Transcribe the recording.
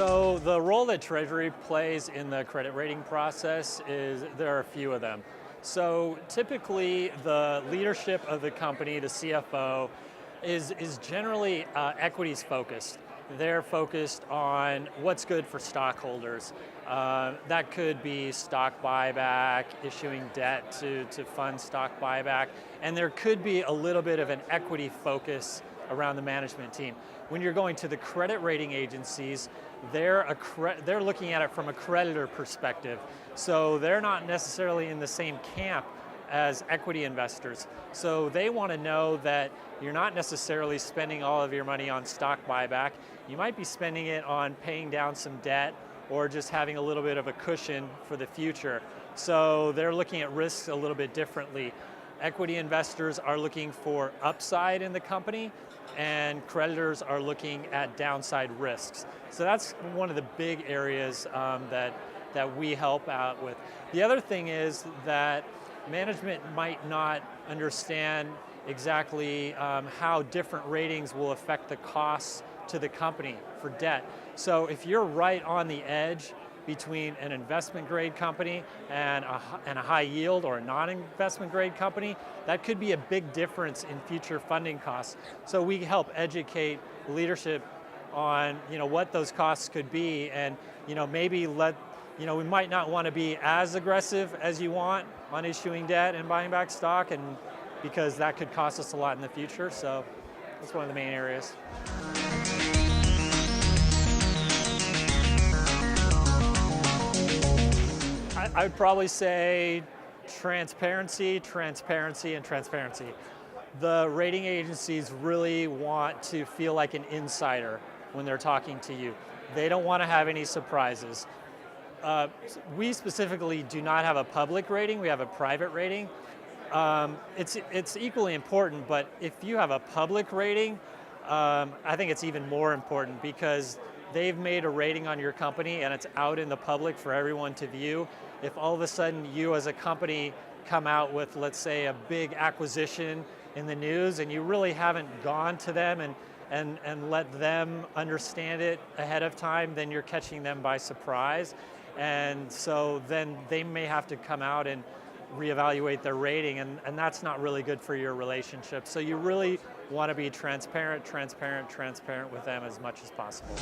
So the role that Treasury plays in the credit rating process is there are a few of them. So typically the leadership of the company, the CFO, is generally equities focused. They're focused on what's good for stockholders. That could be stock buyback, issuing debt to fund stock buyback, and there could be a little bit of an equity focus around the management team. When you're going to the credit rating agencies, they're looking at it from a creditor perspective. So they're not necessarily in the same camp as equity investors. So they want to know that you're not necessarily spending all of your money on stock buyback. You might be spending it on paying down some debt or just having a little bit of a cushion for the future. So they're looking at risks a little bit differently. Equity investors are looking for upside in the company, and creditors are looking at downside risks. So that's one of the big areas that we help out with. The other thing is that management might not understand exactly how different ratings will affect the costs to the company for debt. So if you're right on the edge between an investment grade company and a high yield or a non-investment grade company, that could be a big difference in future funding costs. So we help educate leadership on what those costs could be, and maybe we might not want to be as aggressive as you want on issuing debt and buying back stock, and because that could cost us a lot in the future. So that's one of the main areas. I would probably say transparency, transparency, and transparency. The rating agencies really want to feel like an insider when they're talking to you. They don't want to have any surprises. We specifically do not have a public rating, we have a private rating. It's equally important, but if you have a public rating, I think it's even more important because they've made a rating on your company and it's out in the public for everyone to view. If all of a sudden you as a company come out with, let's say, a big acquisition in the news and you really haven't gone to them and let them understand it ahead of time, then you're catching them by surprise. And so then they may have to come out and reevaluate their rating, and that's not really good for your relationship. So you really want to be transparent with them as much as possible.